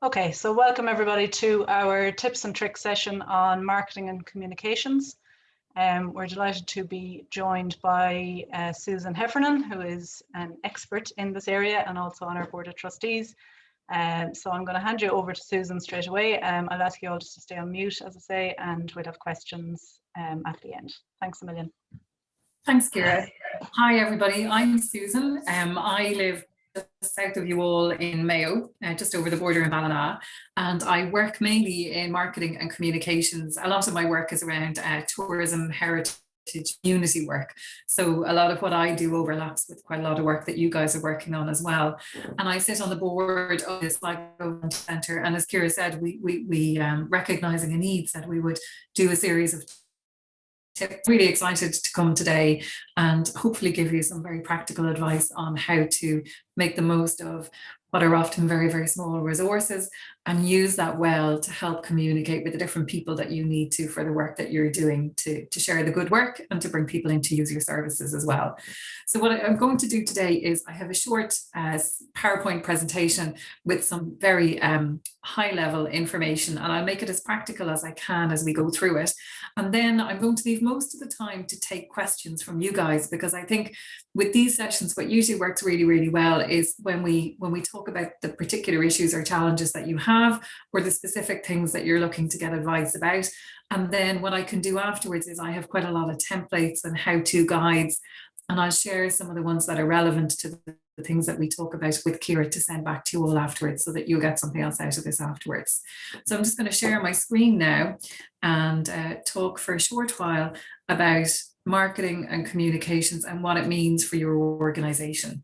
Okay, so welcome everybody to our tips and tricks session on marketing and communications. We're delighted to be joined by Susan Heffernan, who is an expert in this area and also on our board of trustees. So I'm going to hand you over to Susan straight away. I'll ask you all just to stay on mute, as I say, and we'll have questions at the end. Thanks a million. Thanks, Ciara. Hi, everybody. I'm Susan. I live just south of you all in Mayo, just over the border in Ballina, and I work mainly in marketing and communications. A lot of my work is around tourism, heritage, community work. So a lot of what I do overlaps with quite a lot of work that you guys are working on as well. And I sit on the board of this SLigo Centre, and as Ciara said, we recognising a need, said we would do a series of tips. Really excited to come today and hopefully give you some very practical advice on how to make the most of what are often very, very small resources and use that well to help communicate with the different people that you need to for the work that you're doing to share the good work and to bring people in to use your services as well. So what I'm going to do today is I have a short PowerPoint presentation with some very high level information, and I'll make it as practical as I can as we go through it. And then I'm going to leave most of the time to take questions from you guys, because I think with these sessions, what usually works really, really well is when we talk about the particular issues or challenges that you have, or the specific things that you're looking to get advice about. And then what I can do afterwards is I have quite a lot of templates and how-to guides, and I'll share some of the ones that are relevant to the things that we talk about with Ciara to send back to you all afterwards, so that you'll get something else out of this afterwards. So I'm just going to share my screen now and talk for a short while about marketing and communications and what it means for your organization.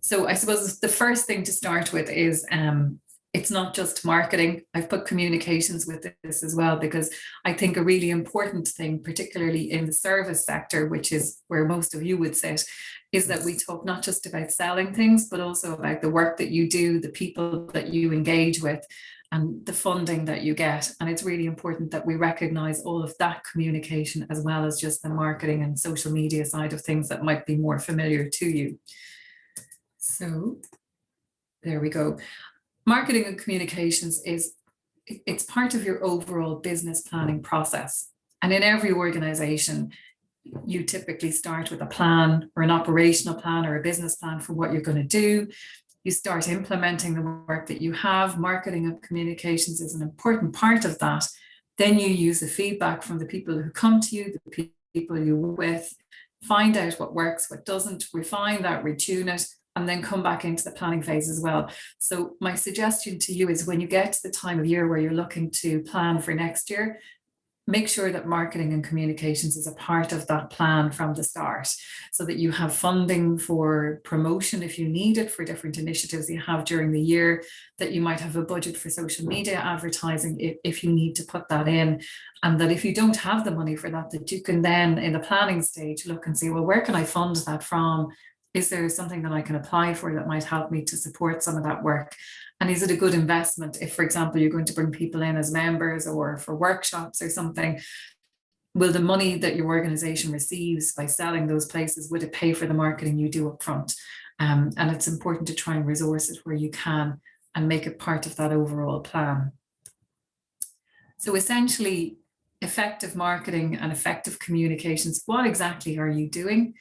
So I suppose the first thing to start with is it's not just marketing. I've put communications with this as well, because I think a really important thing, particularly in the service sector, which is where most of you would sit, is that we talk not just about selling things, but also about the work that you do, the people that you engage with, and the funding that you get. And it's really important that we recognize all of that communication, as well as just the marketing and social media side of things that might be more familiar to you. So there we go. Marketing and communications it's part of your overall business planning process. And in every organization, you typically start with a plan or an operational plan or a business plan for what you're going to do. You start implementing the work that you have. Marketing and communications is an important part of that. Then you use the feedback from the people who come to you, the people you're with, find out what works, what doesn't, refine that, retune it, and then come back into the planning phase as well. So my suggestion to you is when you get to the time of year where you're looking to plan for next year, make sure that marketing and communications is a part of that plan from the start, so that you have funding for promotion if you need it for different initiatives you have during the year, that you might have a budget for social media advertising if you need to put that in, and that if you don't have the money for that, that you can then in the planning stage look and see, well, where can I fund that from? Is there something that I can apply for that might help me to support some of that work? And is it a good investment if, for example, you're going to bring people in as members or for workshops or something? Will the money that your organization receives by selling those places, would it pay for the marketing you do up front? And it's important to try and resource it where you can and make it part of that overall plan. So essentially, effective marketing and effective communications, what exactly are you doing?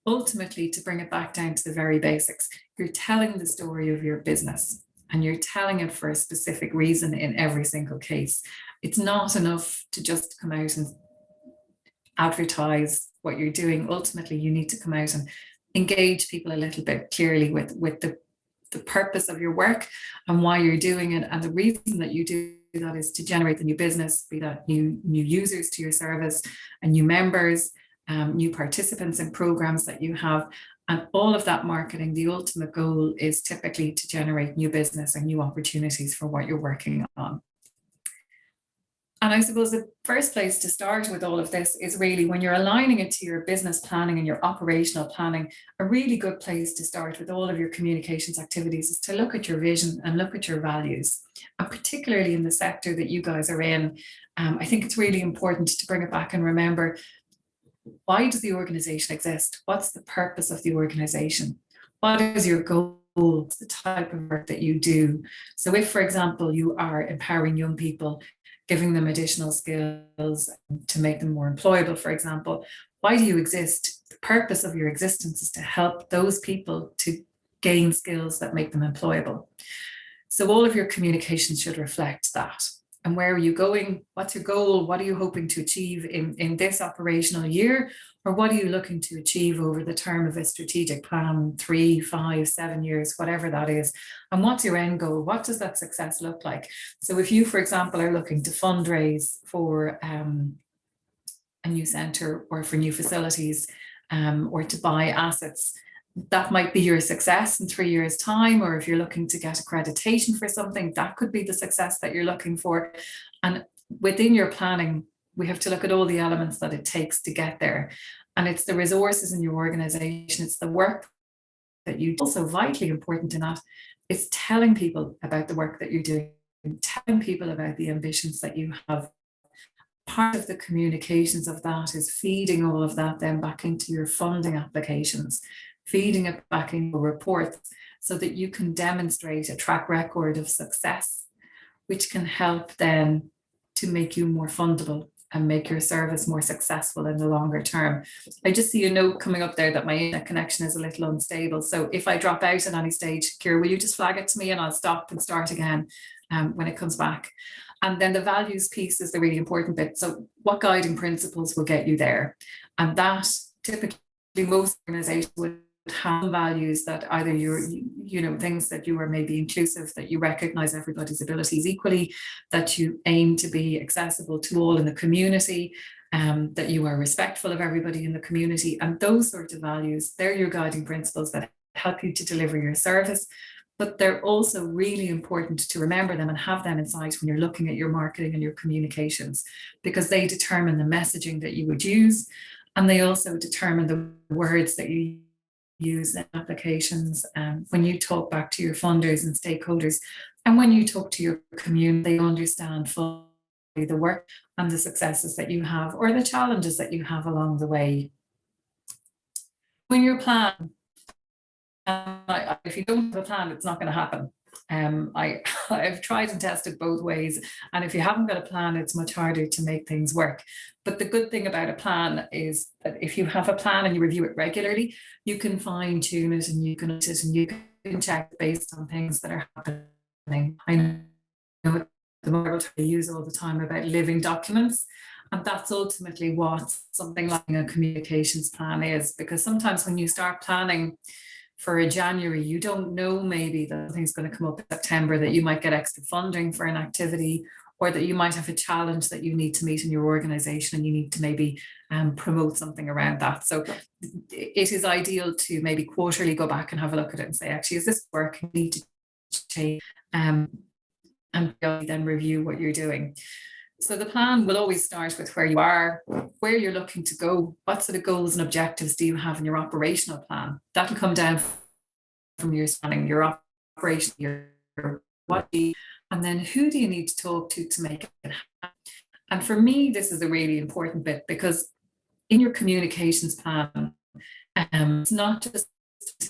Ultimately, to bring it back down to the very basics, you're telling the story of your business, and you're telling it for a specific reason in every single case. It's not enough to just come out and advertise what you're doing. Ultimately, you need to come out and engage people a little bit clearly with the purpose of your work and why you're doing it. And the reason that you do that is to generate the new business, be that new users to your service and new members, new participants in programs that you have. And all of that marketing, the ultimate goal is typically to generate new business and new opportunities for what you're working on. And I suppose the first place to start with all of this is really when you're aligning it to your business planning and your operational planning. A really good place to start with all of your communications activities is to look at your vision and look at your values. And particularly in the sector that you guys are in, I think it's really important to bring it back and remember, why does the organization exist? What's the purpose of the organization? What is your goal the type of work that you do. So if, for example, you are empowering young people, giving them additional skills to make them more employable, for example, why do you exist? The purpose of your existence is to help those people to gain skills that make them employable. So all of your communications should reflect that. And where are you going? What's your goal? What are you hoping to achieve in this operational year? Or what are you looking to achieve over the term of a strategic plan, 3, 5, 7 years, whatever that is? And what's your end goal? What does that success look like? So if you, for example, are looking to fundraise for a new centre or for new facilities or to buy assets, that might be your success in 3 years' time. Or if you're looking to get accreditation for something, that could be the success that you're looking for. And within your planning, we have to look at all the elements that it takes to get there. And it's the resources in your organization, it's the work that you do. Also vitally important in that is telling people about the work that you're doing, telling people about the ambitions that you have. Part of the communications of that is feeding all of that then back into your funding applications, feeding it back into reports so that you can demonstrate a track record of success, which can help then to make you more fundable and make your service more successful in the longer term. I just see a note coming up there that my internet connection is a little unstable. So if I drop out at any stage, Ciara, will you just flag it to me and I'll stop and start again when it comes back. And then the values piece is the really important bit. So what guiding principles will get you there? And that typically most organizations would have values that either you're, things that you are maybe inclusive, that you recognize everybody's abilities equally, that you aim to be accessible to all in the community, that you are respectful of everybody in the community. And those sorts of values, they're your guiding principles that help you to deliver your service. But they're also really important to remember them and have them in sight when you're looking at your marketing and your communications, because they determine the messaging that you would use. And they also determine the words that you use in applications when you talk back to your funders and stakeholders, and when you talk to your community, they understand fully the work and the successes that you have or the challenges that you have along the way. When you're planning, if you don't have a plan, it's not going to happen. I've tried and tested both ways, and if you haven't got a plan, it's much harder to make things work. But the good thing about a plan is that if you have a plan and you review it regularly, you can fine tune it and you can check based on things that are happening. I know the moment I use all the time about living documents, and that's ultimately what something like a communications plan is, because sometimes when you start planning for a January, you don't know maybe that something's going to come up in September, that you might get extra funding for an activity, or that you might have a challenge that you need to meet in your organization and you need to maybe promote something around that. So it is ideal to maybe quarterly go back and have a look at it and say, actually, is this work? You need to change and then review what you're doing. So the plan will always start with where you are, where you're looking to go, what sort of goals and objectives do you have in your operational plan. That'll come down from your planning, your operation, your what, and then who do you need to talk to make it happen. And for me, this is a really important bit, because in your communications plan, it's not just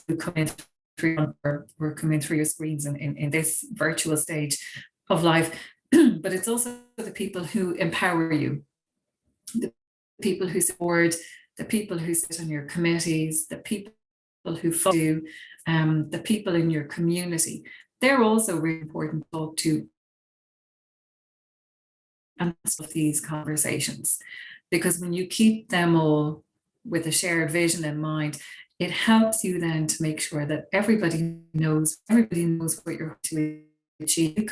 to come in through or come in through your screens in this virtual stage of life, but it's also the people who empower you, the people who support, the people who sit on your committees, the people who follow you, the people in your community. They're also really important to talk to and these conversations, because when you keep them all with a shared vision in mind, it helps you then to make sure that everybody knows what you're hoping to achieve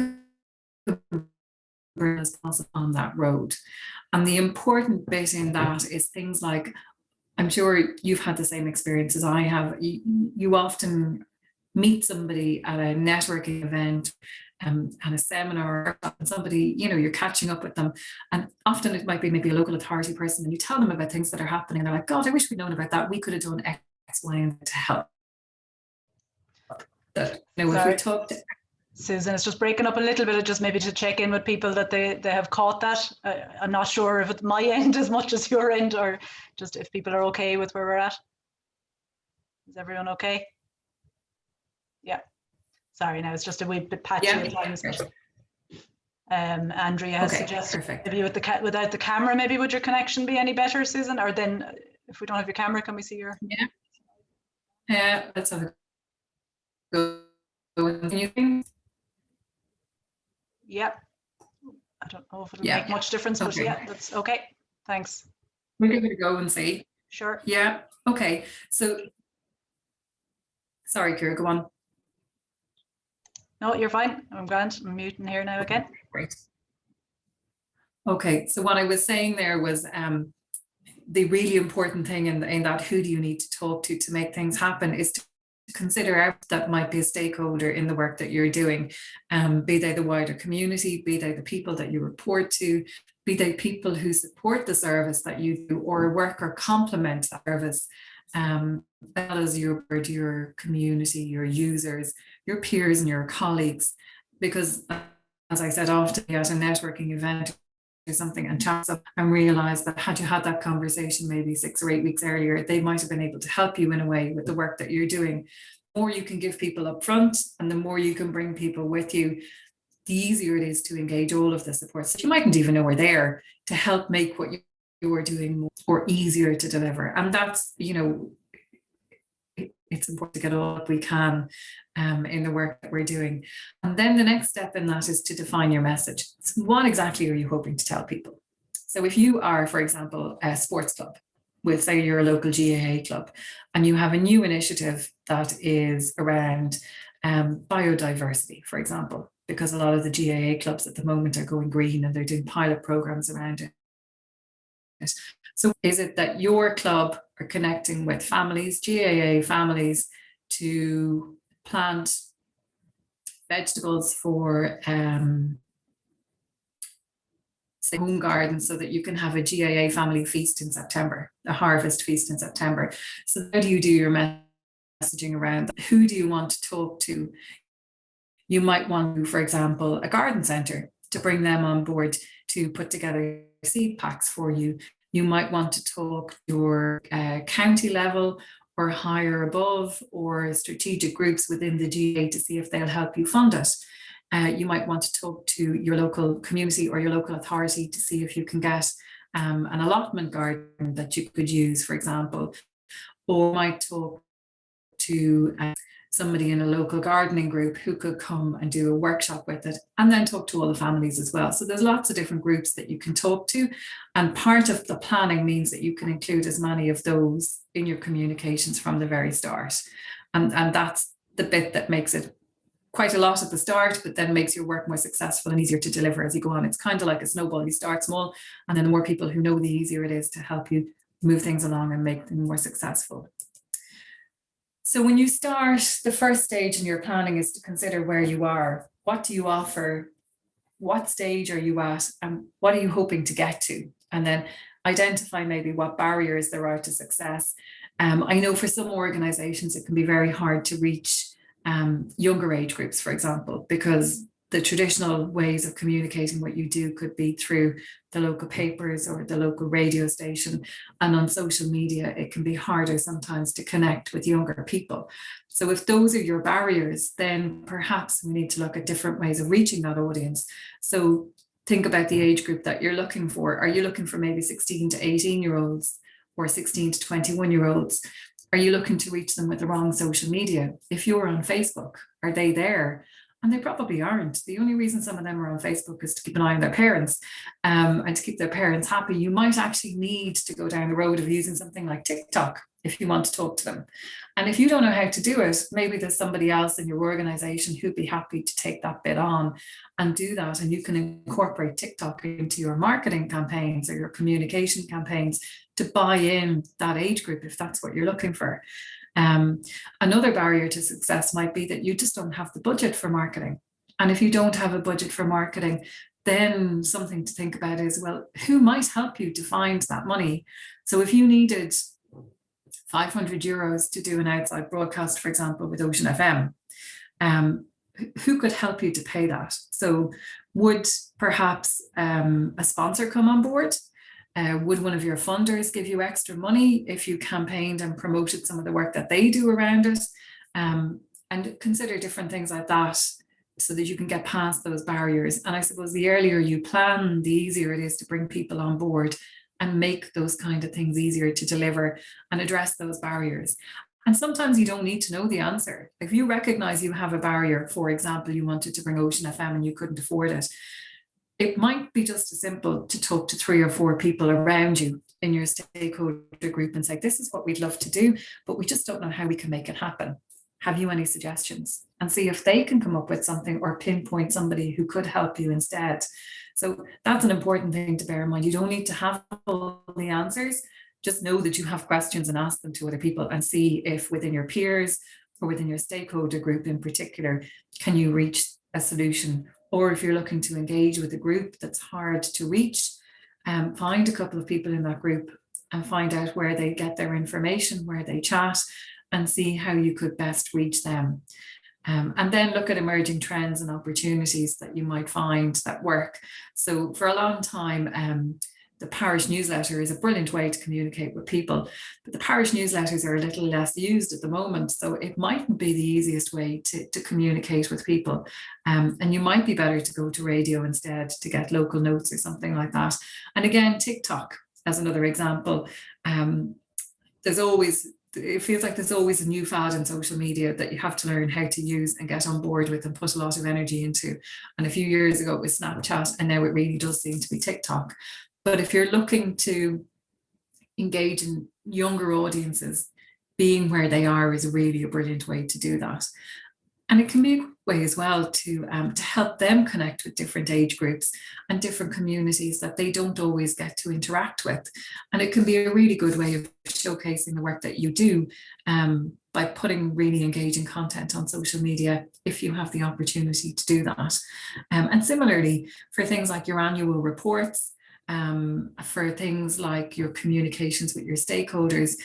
as possible on that road. And the important bit in that is things like, I'm sure you've had the same experience as I have. You often meet somebody at a networking event and a seminar, and somebody, you're catching up with them, and often it might be maybe a local authority person, and you tell them about things that are happening, and they're like, God, I wish we'd known about that. We could have done X, Y, and Z to help. That, if we talked. Susan, it's just breaking up a little bit, just maybe to check in with people that they have caught that. I'm not sure if it's my end as much as your end, or just if people are okay with where we're at. Is everyone okay? Yeah. Sorry, now it's just a wee bit patchy Yeah. at times. Andrea has suggested perfect. maybe without the camera, maybe would your connection be any better, Susan? Or then if we don't have your camera, can we see your? Yeah. Let's have a go. Can you think? Yep. I don't know if it'll make much difference, but yeah, that's okay. Thanks. We'll give it a go and see. Sure. Yeah. Okay. So, sorry, Kira, go on. No, you're fine. I'm grand. I'm muting here now again. Great. Okay. So what I was saying there was the really important thing in that who do you need to talk to make things happen is to consider out that might be a stakeholder in the work that you're doing, be they the wider community, be they the people that you report to, be they people who support the service that you do or work or complement that service, as well as your community, your users, your peers and your colleagues. Because as I said, often at a networking event or something and chat up and realize that had you had that conversation maybe 6 or 8 weeks earlier, they might have been able to help you in a way with the work that you're doing. The more you can give people up front and the more you can bring people with you, the easier it is to engage all of the support. So you mightn't even know we're there to help make what you're doing more or easier to deliver. And that's, it's important to get all that we can in the work that we're doing. And then the next step in that is to define your message. So what exactly are you hoping to tell people? So if you are, for example, a sports club, with say you're a local GAA club, and you have a new initiative that is around biodiversity, for example, because a lot of the GAA clubs at the moment are going green and they're doing pilot programs around it. So is it that your club are connecting with families, GAA families, to plant vegetables for say home gardens so that you can have a GAA family feast in September, a harvest feast in September? So how do you do your messaging around that? Who do you want to talk to? You might want, for example, a garden centre to bring them on board to put together seed packs for you. You might want to talk to your county level or higher above or strategic groups within the GAA to see if they'll help you fund it. You might want to talk to your local community or your local authority to see if you can get an allotment garden that you could use, for example, or might talk to somebody in a local gardening group who could come and do a workshop with it, and then talk to all the families as well. So there's lots of different groups that you can talk to, and part of the planning means that you can include as many of those in your communications from the very start. And that's the bit that makes it quite a lot at the start, but then makes your work more successful and easier to deliver as you go on. It's kind of like a snowball. You start small, and then the more people who know, the easier it is to help you move things along and make them more successful. So when you start, the first stage in your planning is to consider where you are. What do you offer? What stage are you at? And what are you hoping to get to? And then identify maybe what barriers there are to success. I know for some organizations, it can be very hard to reach younger age groups, for example, because the traditional ways of communicating what you do could be through the local papers or the local radio station. And on social media, it can be harder sometimes to connect with younger people. So if those are your barriers, then perhaps we need to look at different ways of reaching that audience. So think about the age group that you're looking for. Are you looking for maybe 16 to 18-year-olds or 16 to 21-year-olds? Are you looking to reach them with the wrong social media? If you're on Facebook, are they there? And they probably aren't. The only reason some of them are on Facebook is to keep an eye on their parents and to keep their parents happy. You might actually need to go down the road of using something like TikTok if you want to talk to them. And if you don't know how to do it, maybe there's somebody else in your organization who'd be happy to take that bit on and do that. And you can incorporate TikTok into your marketing campaigns or your communication campaigns to buy in that age group if that's what you're looking for. Another barrier to success might be that you just don't have the budget for marketing. And if you don't have a budget for marketing, then something to think about is, well, who might help you to find that money? So if you needed 500 euros to do an outside broadcast, for example, with Ocean FM, who could help you to pay that? So would perhaps a sponsor come on board? Would one of your funders give you extra money if you campaigned and promoted some of the work that they do around it? and consider different things like that so that you can get past those barriers. And I suppose the earlier you plan, the easier it is to bring people on board and make those kind of things easier to deliver and address those barriers. And sometimes you don't need to know the answer. If you recognize you have a barrier, for example, you wanted to bring Ocean FM and you couldn't afford it, it might be just as simple to talk to 3 or 4 people around you in your stakeholder group and say, this is what we'd love to do, but we just don't know how we can make it happen. Have you any suggestions? And see if they can come up with something or pinpoint somebody who could help you instead. So that's an important thing to bear in mind. You don't need to have all the answers. Just know that you have questions and ask them to other people and see if within your peers or within your stakeholder group in particular, can you reach a solution? Or if you're looking to engage with a group that's hard to reach, find a couple of people in that group and find out where they get their information, where they chat, and see how you could best reach them. And then look at emerging trends and opportunities that you might find that work. So for a long time, the parish newsletter is a brilliant way to communicate with people, but the parish newsletters are a little less used at the moment. So it mightn't be the easiest way to communicate with people. And you might be better to go to radio instead to get local notes or something like that. And again, TikTok as another example. It feels like there's always a new fad in social media that you have to learn how to use and get on board with and put a lot of energy into. And a few years ago it was Snapchat, and now it really does seem to be TikTok. But if you're looking to engage in younger audiences, being where they are is really a brilliant way to do that. And it can be a way as well to help them connect with different age groups and different communities that they don't always get to interact with. And it can be a really good way of showcasing the work that you do by putting really engaging content on social media if you have the opportunity to do that. And similarly, for things like your annual reports, for things like your communications with your stakeholders,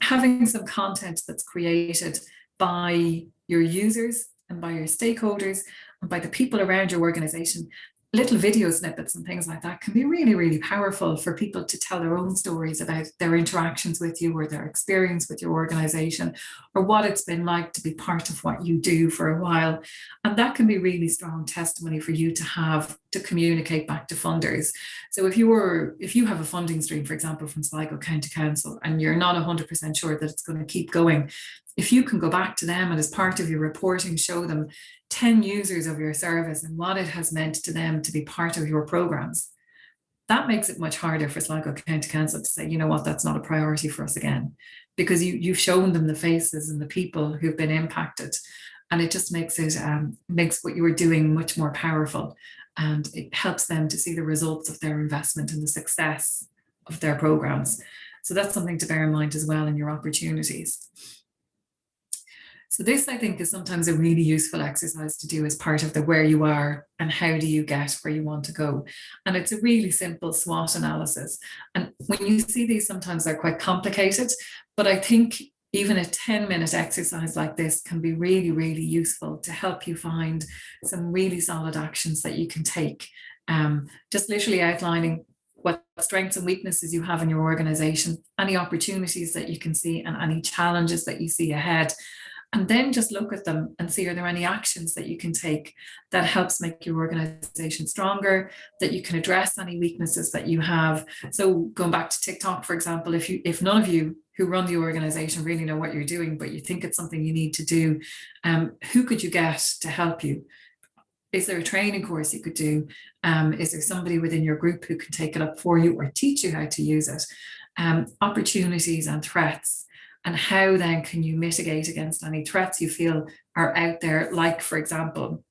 having some content that's created by your users and by your stakeholders and by the people around your organization, little video snippets and things like that can be really, really powerful for people to tell their own stories about their interactions with you or their experience with your organization or what it's been like to be part of what you do for a while. And that can be really strong testimony for you to have to communicate back to funders. So if you have a funding stream, for example, from SLigo County Council, and you're not 100% sure that it's going to keep going, if you can go back to them and as part of your reporting, show them 10 users of your service and what it has meant to them to be part of your programs, that makes it much harder for Sligo County Council to say, you know what, that's not a priority for us again, because you've shown them the faces and the people who've been impacted, and it just makes what you were doing much more powerful, and it helps them to see the results of their investment and the success of their programs. So that's something to bear in mind as well in your opportunities. So this, I think, is sometimes a really useful exercise to do as part of the where you are and how do you get where you want to go. And it's a really simple SWOT analysis. And when you see these, sometimes they're quite complicated, but I think even a 10-minute exercise like this can be really, really useful to help you find some really solid actions that you can take. Just literally outlining what strengths and weaknesses you have in your organization, any opportunities that you can see and any challenges that you see ahead. And then just look at them and see, are there any actions that you can take that helps make your organization stronger, that you can address any weaknesses that you have. So going back to TikTok, for example, if none of you who run the organization really know what you're doing, but you think it's something you need to do, who could you get to help you? Is there a training course you could do? Is there somebody within your group who can take it up for you or teach you how to use it? Opportunities and threats. And how then can you mitigate against any threats you feel are out there? Like, for example,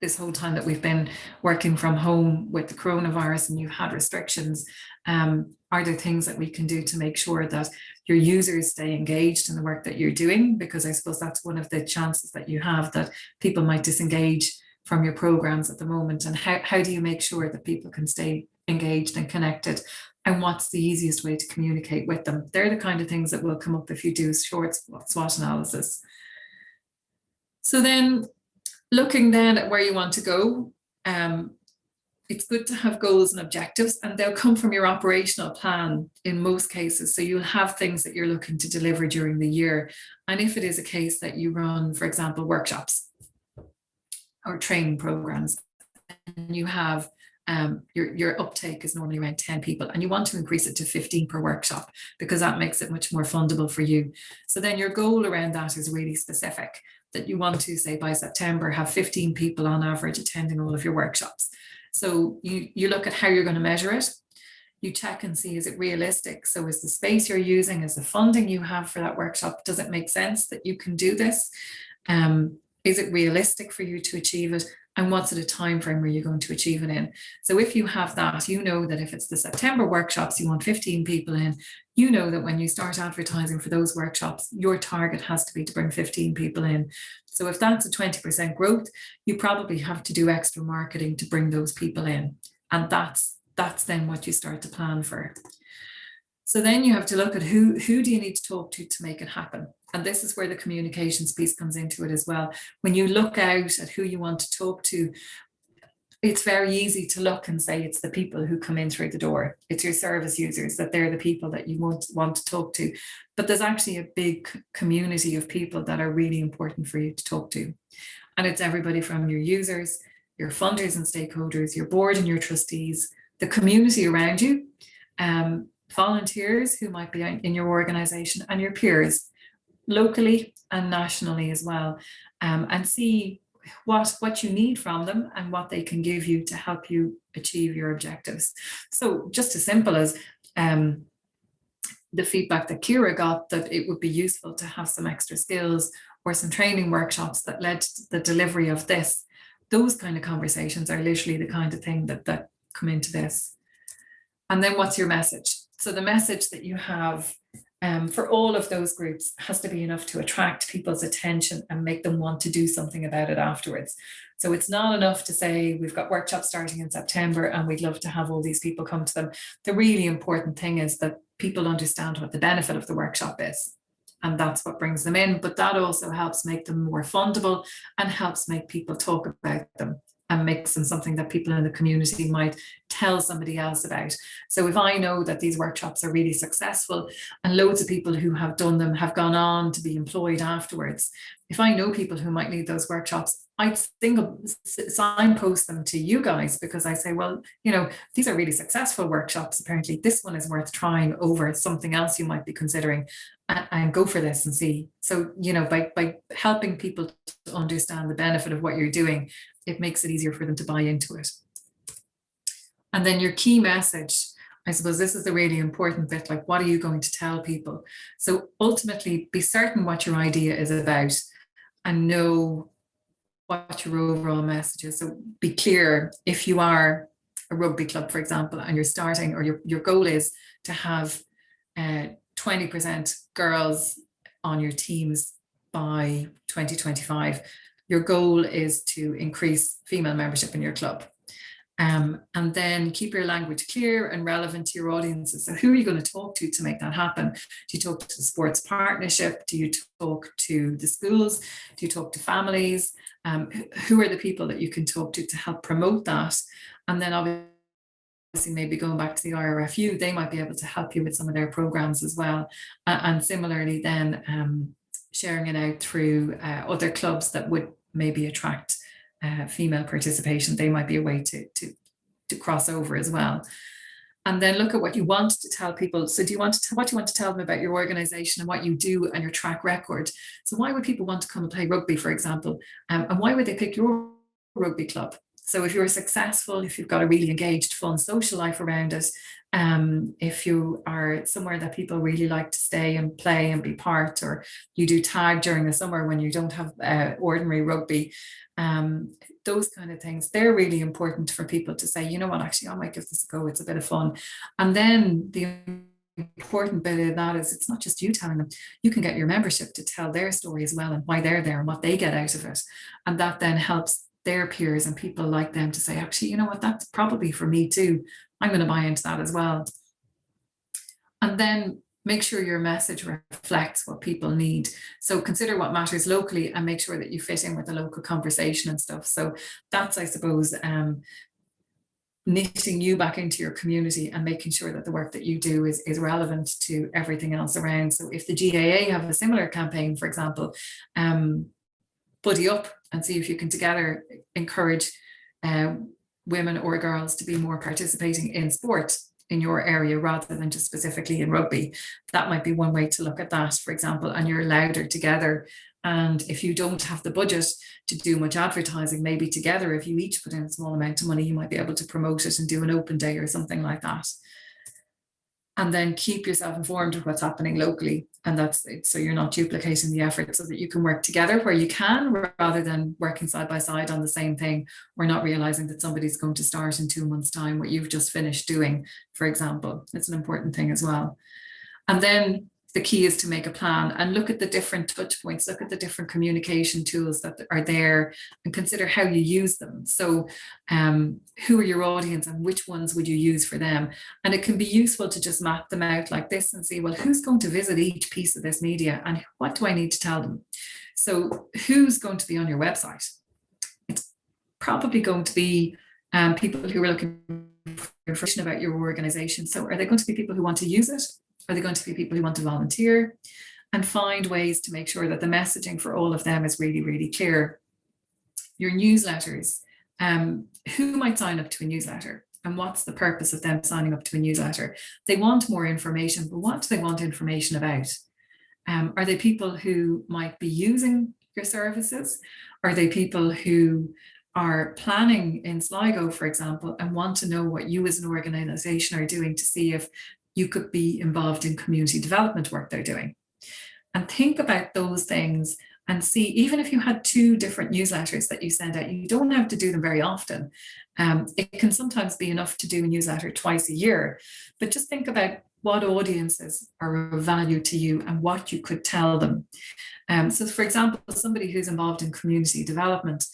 this whole time that we've been working from home with the coronavirus and you've had restrictions, are there things that we can do to make sure that your users stay engaged in the work that you're doing? Because I suppose that's one of the chances that you have, that people might disengage from your programs at the moment. And how do you make sure that people can stay engaged and connected? And what's the easiest way to communicate with them? They're the kind of things that will come up if you do short SWOT analysis. So then looking then at where you want to go, it's good to have goals and objectives, and they'll come from your operational plan in most cases. So you'll have things that you're looking to deliver during the year. And if it is a case that you run, for example, workshops or training programs, and you have your uptake is normally around 10 people, and you want to increase it to 15 per workshop because that makes it much more fundable for you. So then your goal around that is really specific, that you want to say by September have 15 people on average attending all of your workshops. So you look at how you're going to measure it. You check and see, is it realistic? So is the space you're using, is the funding you have for that workshop, does it make sense that you can do this? Is it realistic for you to achieve it? And what's at a time frame where you're going to achieve it in? So if you have that, you know that if it's the September workshops, you want 15 people in, you know that when you start advertising for those workshops, your target has to be to bring 15 people in. So if that's a 20% growth, you probably have to do extra marketing to bring those people in. And that's then what you start to plan for. So then you have to look at who do you need to talk to make it happen? And this is where the communications piece comes into it as well. When you look out at who you want to talk to, it's very easy to look and say it's the people who come in through the door. It's your service users, that they're the people that you want to talk to. But there's actually a big community of people that are really important for you to talk to. And it's everybody from your users, your funders and stakeholders, your board and your trustees, the community around you, volunteers who might be in your organization, and your peers, locally and nationally as well, and see what you need from them and what they can give you to help you achieve your objectives. So just as simple as the feedback that Kira got, that it would be useful to have some extra skills or some training workshops that led to the delivery of this. Those kind of conversations are literally the kind of thing that come into this. And then what's your message? So the message that you have for all of those groups has to be enough to attract people's attention and make them want to do something about it afterwards. So it's not enough to say we've got workshops starting in September and we'd love to have all these people come to them. The really important thing is that people understand what the benefit of the workshop is. And that's what brings them in. But that also helps make them more fundable and helps make people talk about them and makes them something that people in the community might tell somebody else about. So if I know that these workshops are really successful and loads of people who have done them have gone on to be employed afterwards, if I know people who might need those workshops, I'd signpost them to you guys, because I say, well, you know, these are really successful workshops. Apparently this one is worth trying over something else you might be considering, and go for this and see. So, you know, by helping people to understand the benefit of what you're doing, it makes it easier for them to buy into it. And then your key message, I suppose this is the really important bit, like what are you going to tell people? So ultimately be certain what your idea is about and know what your overall message is. So be clear. If you are a rugby club, for example, and you're starting, or your goal is to have 20% girls on your teams by 2025, your goal is to increase female membership in your club. And then keep your language clear and relevant to your audiences. So who are you going to talk to make that happen? Do you talk to the sports partnership? Do you talk to the schools? Do you talk to families? Who are the people that you can talk to help promote that? And then obviously maybe going back to the IRFU, they might be able to help you with some of their programs as well. And similarly then sharing it out through other clubs that would maybe attract female participation. They might be a way to cross over as well. And then look at what you want to tell people. So what do you want to tell them about your organization and what you do and your track record? So why would people want to come and play rugby, for example? And why would they pick your rugby club? So if you're successful, if you've got a really engaged, fun social life around it, if you are somewhere that people really like to stay and play and be part, or you do tag during the summer when you don't have ordinary rugby, those kind of things, they're really important for people to say, you know what, actually I might give this a go, it's a bit of fun. And then the important bit of that is it's not just you telling them, you can get your membership to tell their story as well and why they're there and what they get out of it. And that then helps their peers and people like them to say, actually, you know what, that's probably for me too. I'm going to buy into that as well. And then make sure your message reflects what people need. So consider what matters locally and make sure that you fit in with the local conversation and stuff. So that's, I suppose, knitting you back into your community and making sure that the work that you do is relevant to everything else around. So if the GAA have a similar campaign, for example, buddy up and see if you can together encourage women or girls to be more participating in sport in your area rather than just specifically in rugby. That might be one way to look at that, for example, and you're louder together. And if you don't have the budget to do much advertising, maybe together, if you each put in a small amount of money, you might be able to promote it and do an open day or something like that. And then keep yourself informed of what's happening locally. And that's it. So you're not duplicating the effort, so that you can work together where you can, rather than working side by side on the same thing, or not realizing that somebody's going to start in 2 months' time what you've just finished doing, for example. It's an important thing as well. And then the key is to make a plan and look at the different touch points, look at the different communication tools that are there, and consider how you use them. So who are your audience and which ones would you use for them? And it can be useful to just map them out like this and see, well, who's going to visit each piece of this media and what do I need to tell them? So who's going to be on your website? It's probably going to be people who are looking for information about your organization. So are they going to be people who want to use it? Are they going to be people who want to volunteer? And find ways to make sure that the messaging for all of them is really, really clear. Your newsletters, who might sign up to a newsletter? And what's the purpose of them signing up to a newsletter? They want more information, but what do they want information about? Are they people who might be using your services? Are they people who are planning in SLigo, for example, and want to know what you as an organization are doing to see if you could be involved in community development work they're doing? And think about those things and see, even if you had 2 different newsletters that you send out, you don't have to do them very often. It can sometimes be enough to do a newsletter twice a year, but just think about what audiences are of value to you and what you could tell them. So for example, somebody who's involved in community development,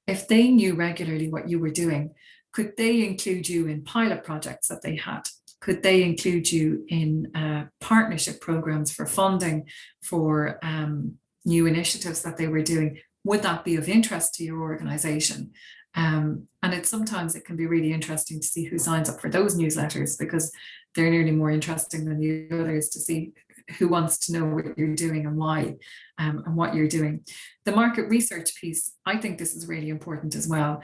if they knew regularly what you were doing, could they include you in pilot projects that they had? Could they include you in partnership programs for funding for new initiatives that they were doing? Would that be of interest to your organization? And sometimes it can be really interesting to see who signs up for those newsletters, because they're nearly more interesting than the others, to see who wants to know what you're doing and why, and what you're doing. The market research piece, I think this is really important as well,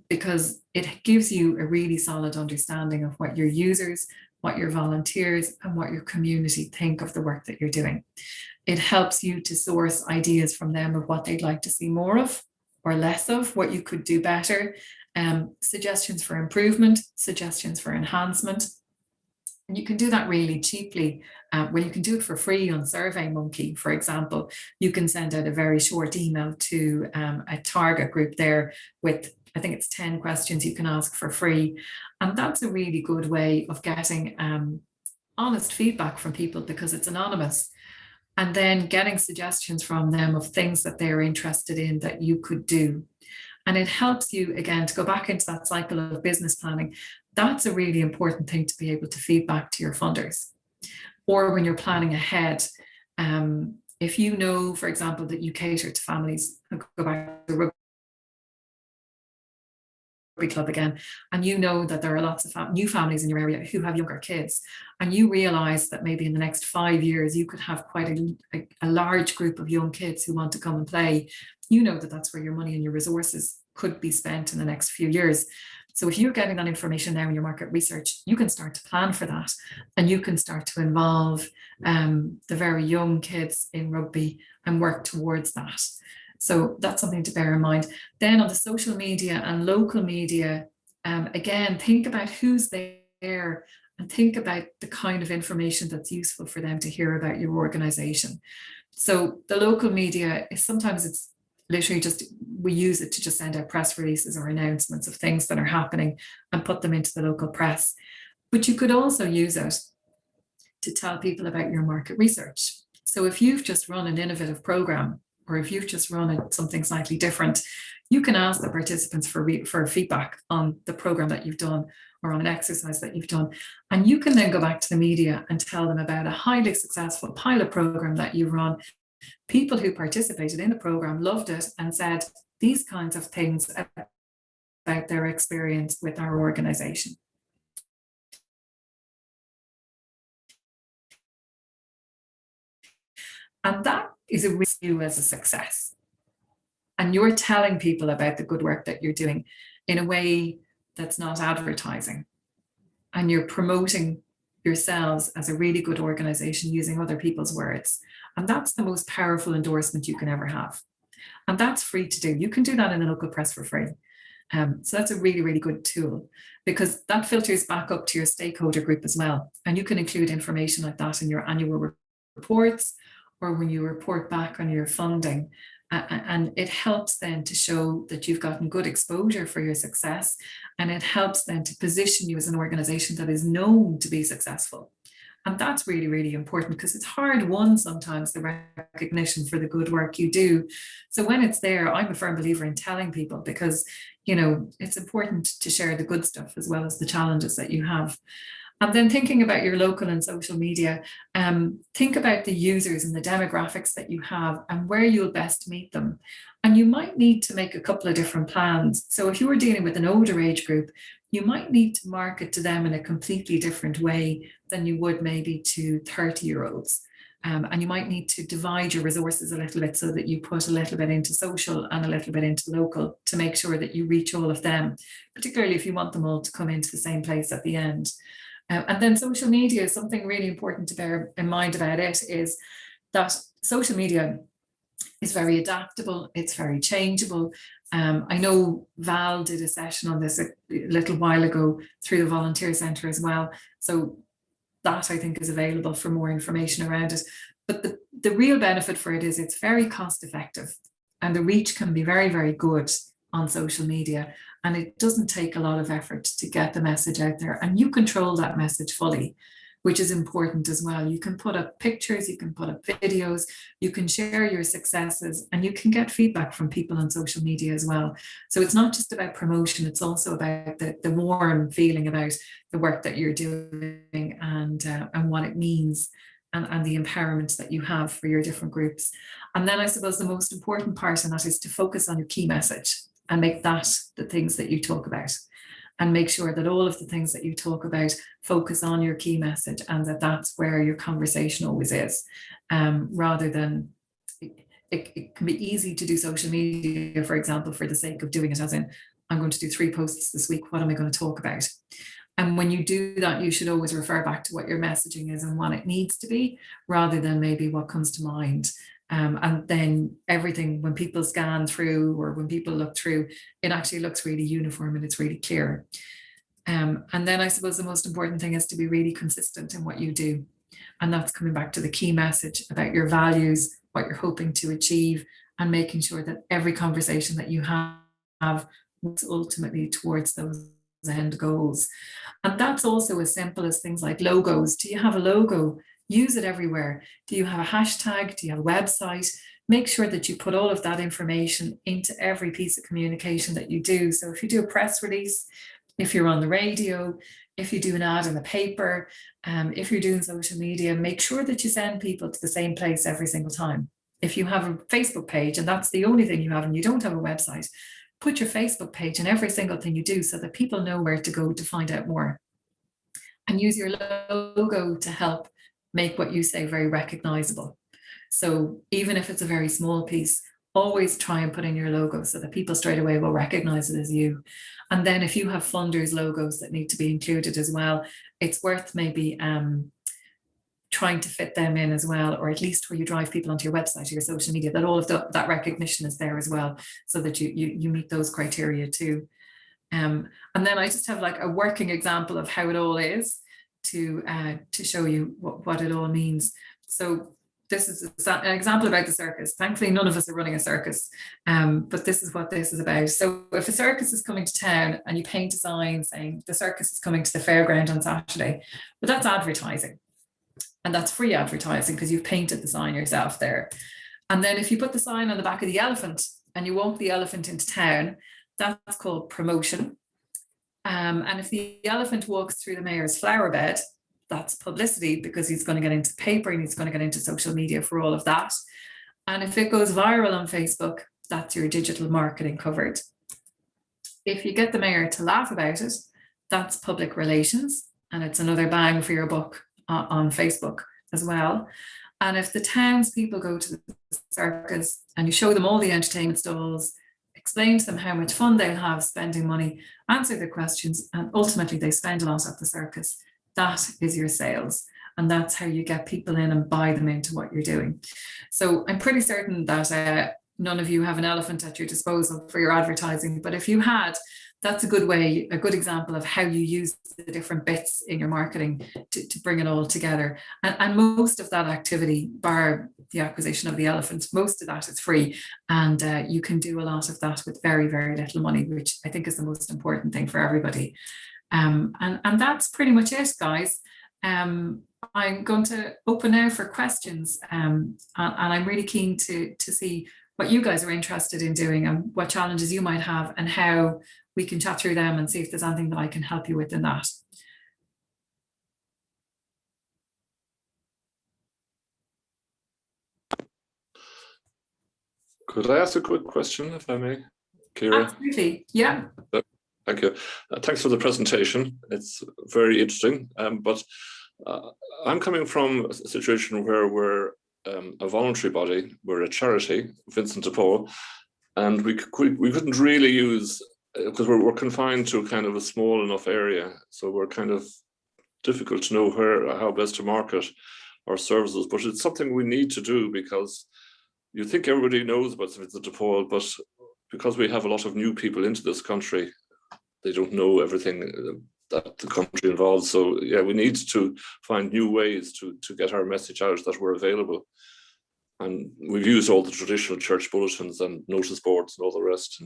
because it gives you a really solid understanding of what your users, what your volunteers, and what your community think of the work that you're doing. It helps you to source ideas from them of what they'd like to see more of or less of, what you could do better, suggestions for improvement, suggestions for enhancement. And you can do that really cheaply. Well, you can do it for free on SurveyMonkey, for example. You can send out a very short email to a target group there with, I think it's 10 questions you can ask for free. And that's a really good way of getting honest feedback from people, because it's anonymous. And then getting suggestions from them of things that they're interested in that you could do. And it helps you, again, to go back into that cycle of business planning. That's a really important thing to be able to feed back to your funders. Or when you're planning ahead, if you know, for example, that you cater to families, I'll go back to the rugby club again, and you know that there are lots of new families in your area who have younger kids, and you realize that maybe in the next 5 years you could have quite a large group of young kids who want to come and play. You know that that's where your money and your resources could be spent in the next few years. So if you're getting that information now in your market research, you can start to plan for that, and you can start to involve the very young kids in rugby and work towards that. So that's something to bear in mind. Then on the social media and local media, again, think about who's there and think about the kind of information that's useful for them to hear about your organization. So the local media, sometimes it's literally just, we use it to just send out press releases or announcements of things that are happening and put them into the local press. But you could also use it to tell people about your market research. So if you've just run an innovative program, or if you've just run something slightly different, you can ask the participants for feedback on the program that you've done or on an exercise that you've done. And you can then go back to the media and tell them about a highly successful pilot program that you've run. People who participated in the program loved it and said these kinds of things about about their experience with our organization. And that is a review as a success. And you're telling people about the good work that you're doing in a way that's not advertising. And you're promoting yourselves as a really good organization using other people's words. And that's the most powerful endorsement you can ever have. And that's free to do. You can do that in the local press for free. So that's a really, really good tool, because that filters back up to your stakeholder group as well. And you can include information like that in your annual reports, or when you report back on your funding. And it helps then to show that you've gotten good exposure for your success. And it helps then to position you as an organization that is known to be successful. And that's really, really important, because it's hard won sometimes, the recognition for the good work you do. So when it's there, I'm a firm believer in telling people, because, you know, it's important to share the good stuff as well as the challenges that you have. And then thinking about your local and social media, think about the users and the demographics that you have and where you'll best meet them. And you might need to make a couple of different plans. So if you were dealing with an older age group, you might need to market to them in a completely different way than you would maybe to 30-year-olds. And you might need to divide your resources a little bit, so that you put a little bit into social and a little bit into local, to make sure that you reach all of them, particularly if you want them all to come into the same place at the end. And then social media, is something really important to bear in mind about it, is that social media is very adaptable, it's very changeable. I know Val did a session on this a little while ago through the Volunteer Centre as well. So that, I think, is available for more information around it. But the real benefit for it is it's very cost effective, and the reach can be very, very good on social media. And it doesn't take a lot of effort to get the message out there, and you control that message fully, which is important as well. You can put up pictures, you can put up videos, you can share your successes, and you can get feedback from people on social media as well. So it's not just about promotion, it's also about the warm feeling about the work that you're doing, and what it means, and the empowerment that you have for your different groups. And then I suppose the most important part in that is to focus on your key message, and make that the things that you talk about, and make sure that all of the things that you talk about focus on your key message, and that that's where your conversation always is, rather than it can be easy to do social media, for example, for the sake of doing it, as in, I'm going to do 3 posts this week, what am I going to talk about? And when you do that, you should always refer back to what your messaging is and what it needs to be, rather than maybe what comes to mind. And then everything, when people scan through, or when people look through, it actually looks really uniform and it's really clear. And then I suppose the most important thing is to be really consistent in what you do. And that's coming back to the key message about your values, what you're hoping to achieve, and making sure that every conversation that you have works ultimately towards those end goals. And that's also as simple as things like logos. Do you have a logo? Use it everywhere. Do you have a hashtag? Do you have a website? Make sure that you put all of that information into every piece of communication that you do. So if you do a press release, if you're on the radio, if you do an ad in the paper, if you're doing social media, make sure that you send people to the same place every single time. If you have a Facebook page and that's the only thing you have and you don't have a website, put your Facebook page in every single thing you do, so that people know where to go to find out more. And use your logo to help make what you say very recognizable. So even if it's a very small piece, always try and put in your logo so that people straight away will recognize it as you. And then if you have funders' logos that need to be included as well, it's worth maybe trying to fit them in as well, or at least where you drive people onto your website or your social media, that all of that recognition is there as well, so that you meet those criteria too. And then I just have like a working example of how it all is to show you what it all means. So this is an example about the circus. Thankfully, none of us are running a circus, but this is what this is about. So if a circus is coming to town and you paint a sign saying the circus is coming to the fairground on Saturday, but that's advertising. And that's free advertising because you've painted the sign yourself there. And then if you put the sign on the back of the elephant and you walk the elephant into town, that's called promotion. And if the elephant walks through the mayor's flower bed, that's publicity, because he's going to get into paper and he's going to get into social media for all of that. And if it goes viral on Facebook, that's your digital marketing covered. if you get the mayor to laugh about it, that's public relations, and it's another bang for your buck on Facebook as well. And if the townspeople go to the circus and you show them all the entertainment stalls, explain to them how much fun they'll have spending money, answer their questions, and ultimately they spend a lot at the circus, that is your sales. And that's how you get people in and buy them into what you're doing. So I'm pretty certain that none of you have an elephant at your disposal for your advertising, but if you had, that's a good way, a good example of how you use the different bits in your marketing to bring it all together. And most of that activity, bar the acquisition of the elephants, most of that is free. And you can do a lot of that with very, very little money, which I think is the most important thing for everybody. And that's pretty much it, guys. I'm going to open now for questions. And I'm really keen to see what you guys are interested in doing and what challenges you might have and how we can chat through them and see if there's anything that I can help you with in that. Could I ask a quick question, if I may, Ciara? Absolutely, yeah. Thank you. Thanks for the presentation. It's very interesting. But I'm coming from a situation where we're a voluntary body, we're a charity, Vincent de Paul, and we couldn't really use, because we're confined to kind of a small enough area, so we're kind of difficult to know how best to market our services. But it's something we need to do, because you think everybody knows about Vincent de Paul, but because we have a lot of new people into this country, they don't know everything that the country involves. So yeah, we need to find new ways to get our message out, that we're available. And we've used all the traditional church bulletins and notice boards and all the rest.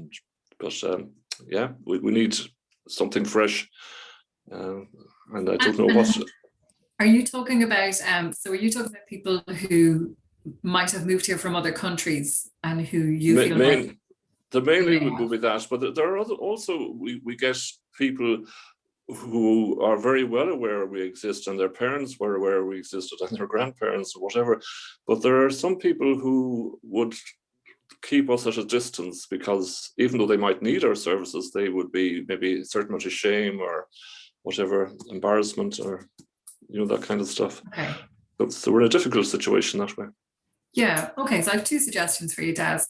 But yeah, we need something fresh. And I don't know what. Are you talking about, so are you talking about people who might have moved here from other countries and who you feel like... The mainly would be that, but there are also, we get people who are very well aware we exist, and their parents were aware we existed, and their grandparents or whatever. But there are some people who would keep us at a distance, because even though they might need our services, they would be maybe a certain amount of shame or whatever, embarrassment, or that kind of stuff. Okay. So we're in a difficult situation that way. Yeah. Okay. So I have two suggestions for you, Daz.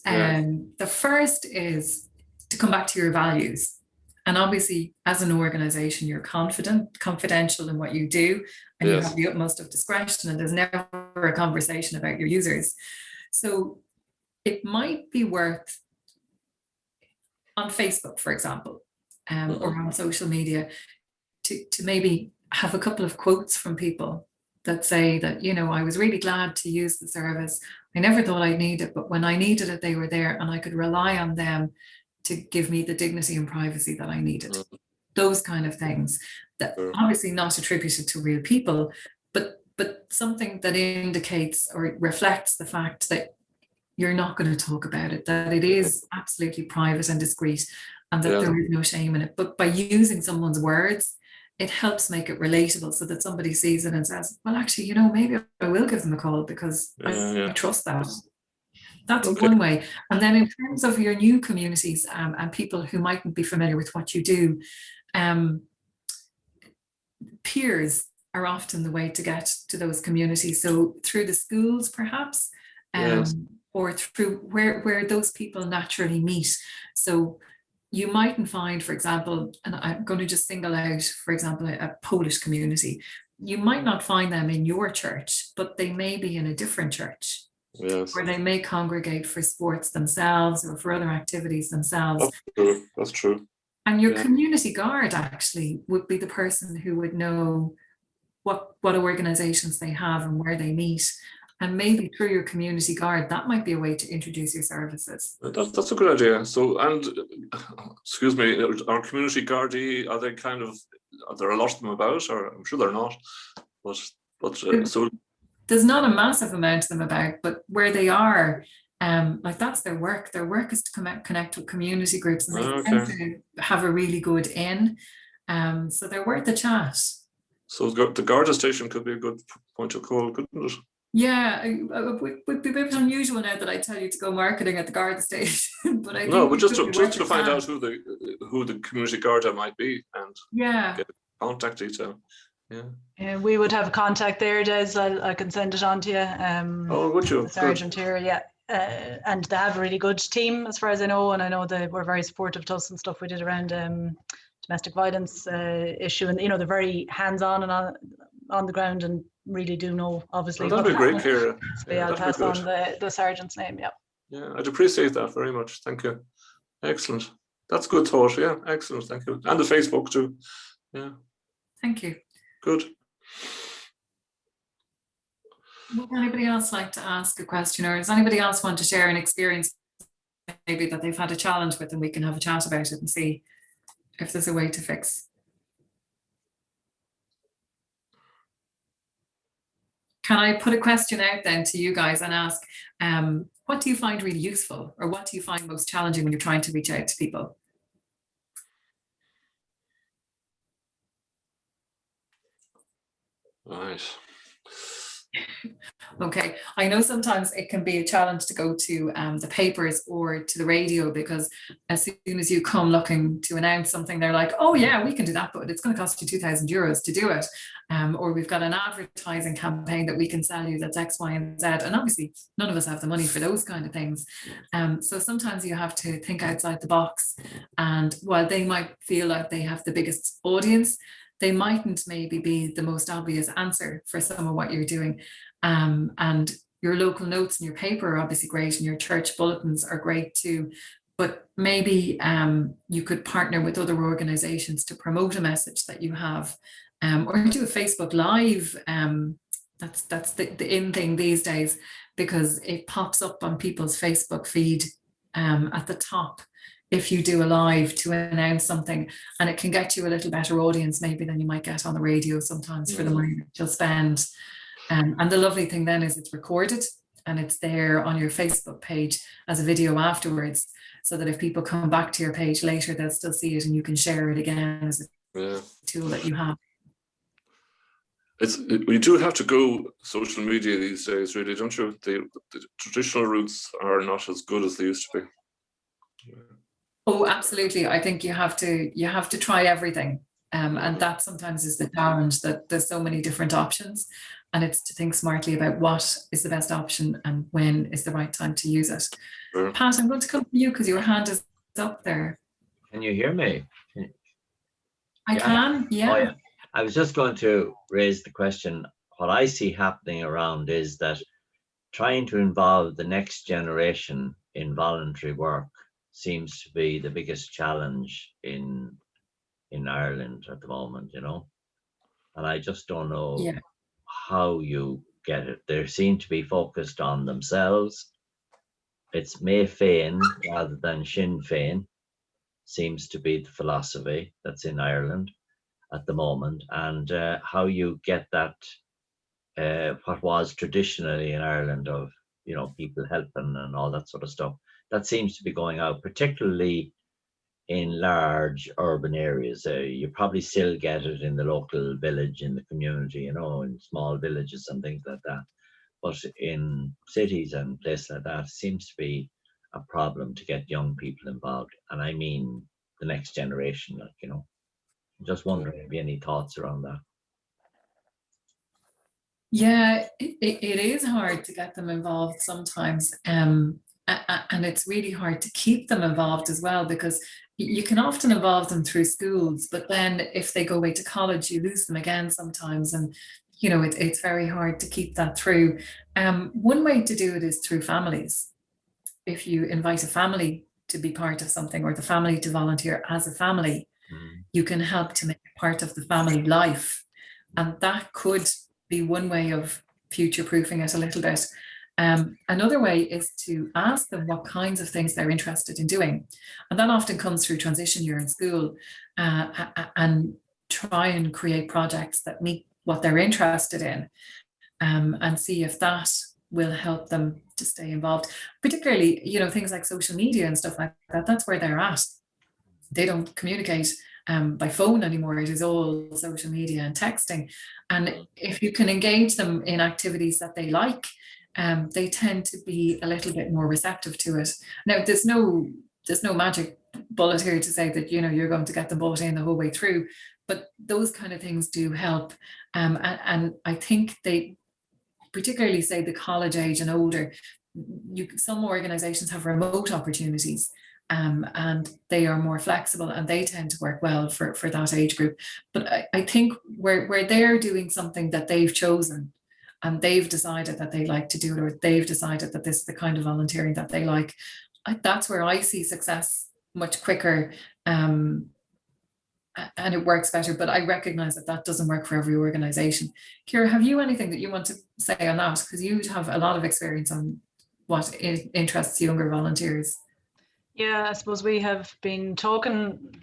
The first is to come back to your values. And obviously, as an organization, you're confidential in what you do, and you have the utmost of discretion, and there's never a conversation about your users. So it might be worth, on Facebook, for example, or on social media, to maybe have a couple of quotes from people that say that, I was really glad to use the service. I never thought I'd need it, but when I needed it, they were there, and I could rely on them to give me the dignity and privacy that I needed. Those kind of things that obviously not attributed to real people, but something that indicates or reflects the fact that you're not going to talk about it, that it is absolutely private and discreet, and that there is no shame in it. But by using someone's words, it helps make it relatable, so that somebody sees it and says, well, actually, maybe I will give them a call, because I trust that. That's one way. And then in terms of your new communities and people who mightn't be familiar with what you do, peers are often the way to get to those communities. So through the schools, perhaps, or through where those people naturally meet. So you mightn't find, for example, and I'm going to just single out, for example, a Polish community. You might not find them in your church, but they may be in a different church. Yes. Or they may congregate for sports themselves or for other activities themselves. That's true. And your community guard actually would be the person who would know what organizations they have and where they meet. And maybe through your community guard, that might be a way to introduce your services. That's a good idea. So, and excuse me, our community guardie, are they are there a lot of them about, or I'm sure they're not, but so. There's not a massive amount of them about, but where they are, that's their work. Their work is to connect with community groups, and they tend to have a really good in. So they're worth a chat. So the Garda station could be a good point of call, couldn't it? Yeah, it would be a bit unusual now that I tell you to go marketing at the Garda station, but I think No, but it just could to, be just worth to a find chat. out who the community Garda might be and Yeah, get contact detail. Yeah. We would have a contact there, Des. I can send it on to you. Oh, would you? The sergeant here, yeah. And they have a really good team, as far as I know, and I know they were very supportive to us and stuff we did around domestic violence issue, and they're very hands-on and on the ground and really do know, obviously. Oh, that'd be great, Ciara. So yeah, I'll pass on the sergeant's name. Yeah. Yeah, I'd appreciate that very much. Thank you. Excellent. That's good thought. Yeah, excellent. Thank you. And the Facebook too. Yeah. thank you. Good. Would anybody else like to ask a question, or does anybody else want to share an experience maybe that they've had a challenge with, and we can have a chat about it and see if there's a way to fix? Can I put a question out then to you guys and ask, what do you find really useful, or what do you find most challenging when you're trying to reach out to people? Right. Okay, I know sometimes it can be a challenge to go to the papers or to the radio, because as soon as you come looking to announce something, they're like, oh yeah, we can do that, but it's going to cost you €2,000 to do it. Or we've got an advertising campaign that we can sell you that's X, Y, and Z. And obviously none of us have the money for those kind of things. So sometimes you have to think outside the box. And while they might feel like they have the biggest audience, they mightn't maybe be the most obvious answer for some of what you're doing. And your local notes in your paper are obviously great, and your church bulletins are great too. But maybe you could partner with other organizations to promote a message that you have, or do a Facebook Live. That's the in thing these days, because it pops up on people's Facebook feed at the top if you do a live to announce something, and it can get you a little better audience maybe than you might get on the radio sometimes for the money that you'll spend. And the lovely thing then is it's recorded and it's there on your Facebook page as a video afterwards, so that if people come back to your page later, they'll still see it and you can share it again as a tool that you have. We do have to go social media these days, really, don't you? The traditional routes are not as good as they used to be. Oh, absolutely. I think you have to try everything. And that sometimes is the challenge, that there's so many different options, and it's to think smartly about what is the best option and when is the right time to use it. Sure. Pat, I'm going to come to you because your hand is up there. Can you hear me? I can, yeah. Oh, yeah. I was just going to raise the question. What I see happening around is that trying to involve the next generation in voluntary work seems to be the biggest challenge in Ireland at the moment, and I just don't know how you get it. They seem to be focused on themselves. It's May Féin rather than Sinn Féin seems to be the philosophy that's in Ireland at the moment, and how you get that what was traditionally in Ireland of people helping and all that sort of stuff, that seems to be going out, particularly in large urban areas. You probably still get it in the local village, in the community, in small villages and things like that. But in cities and places like that, it seems to be a problem to get young people involved. And I mean the next generation, I'm just wondering, have you any thoughts around that? Yeah, it is hard to get them involved sometimes. And it's really hard to keep them involved as well, because you can often involve them through schools, but then if they go away to college, you lose them again sometimes. And, it's very hard to keep that through. One way to do it is through families. If you invite a family to be part of something, or the family to volunteer as a family, you can help to make it part of the family life. And that could be one way of future-proofing it a little bit. Another way is to ask them what kinds of things they're interested in doing. And that often comes through transition year in school, and try and create projects that meet what they're interested in, and see if that will help them to stay involved. Particularly, things like social media and stuff like that, that's where they're at. They don't communicate by phone anymore. It is all social media and texting. And if you can engage them in activities that they like, they tend to be a little bit more receptive to it. Now, there's no magic bullet here to say that, you know, you're going to get them bought in the whole way through, but those kind of things do help. And I think they, particularly say the college age and older, some organizations have remote opportunities, and they are more flexible and they tend to work well for that age group. But I think where they're doing something that they've chosen and they've decided that they like to do it, or they've decided that this is the kind of volunteering that they like, that's where I see success much quicker, and it works better. But I recognize that that doesn't work for every organization. Kira, have you anything that you want to say on that? Because you have a lot of experience on what interests younger volunteers. Yeah, I suppose we have been talking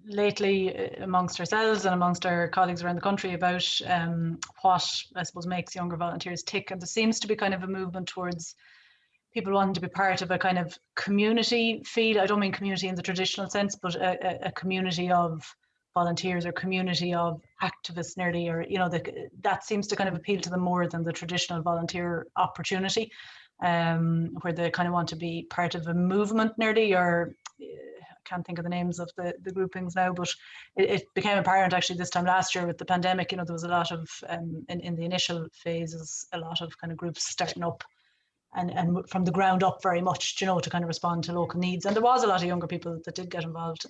lately amongst ourselves and amongst our colleagues around the country about what I suppose makes younger volunteers tick. And there seems to be kind of a movement towards people wanting to be part of a kind of community feel. I don't mean community in the traditional sense, but a community of volunteers or community of activists nearly, or, you know, that seems to kind of appeal to them more than the traditional volunteer opportunity, where they kind of want to be part of a movement nearly, or I can't think of the names of the groupings now, but it became apparent actually this time last year with the pandemic. You know, there was a lot of, in the initial phases, a lot of kind of groups starting up and from the ground up very much, you know, to kind of respond to local needs. And there was a lot of younger people that did get involved.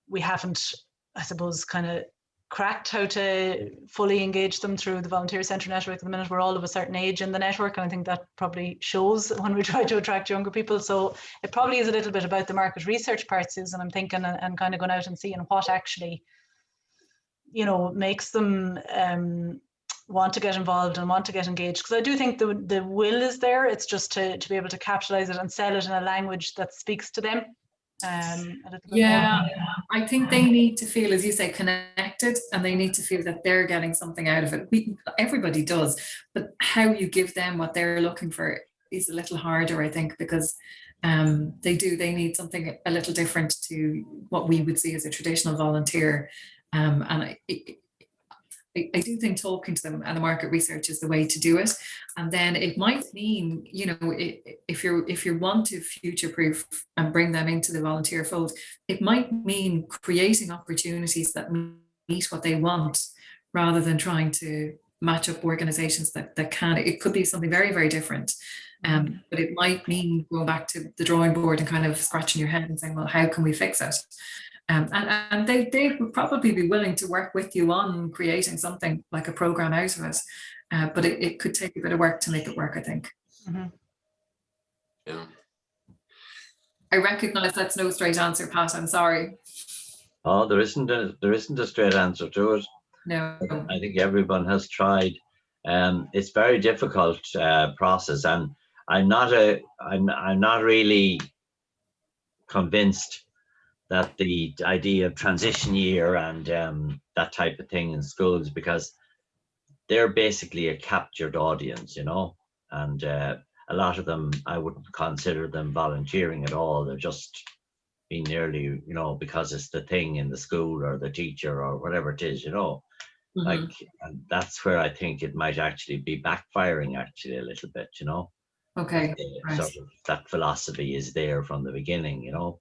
We haven't, I suppose, kind of cracked how to fully engage them through the volunteer centre network. At the minute, we're all of a certain age in the network, and I think that probably shows when we try to attract younger people. So it probably is a little bit about the market research part, Susan. I'm thinking and kind of going out and seeing what actually, you know, makes them want to get involved and want to get engaged. Because I do think the will is there. It's just to be able to capitalize it and sell it in a language that speaks to them. Yeah, I think they need to feel, as you say, connected, and they need to feel that they're getting something out of it. Everybody does, but how you give them what they're looking for is a little harder, I think, because they need something a little different to what we would see as a traditional volunteer. And I do think talking to them and the market research is the way to do it. And then it might mean, you know, if you want to future-proof and bring them into the volunteer fold, it might mean creating opportunities that meet what they want, rather than trying to match up organizations that can. It could be something very, very different. But it might mean going back to the drawing board and kind of scratching your head and saying, well, how can we fix it? And they would probably be willing to work with you on creating something like a program out of it, but it could take a bit of work to make it work, I think. Mm-hmm. Yeah. I recognize that's no straight answer, Pat. I'm sorry. Oh, there isn't a straight answer to it. No. I think everyone has tried. It's very difficult process, and I'm not really convinced that the idea of transition year and that type of thing in schools, because they're basically a captured audience, you know, and a lot of them, I wouldn't consider them volunteering at all. They're just being nearly, you know, because it's the thing in the school or the teacher or whatever it is, you know. Mm-hmm. Like, and that's where I think it might actually be backfiring actually a little bit, you know. Okay. Right. Sort of that philosophy is there from the beginning, you know.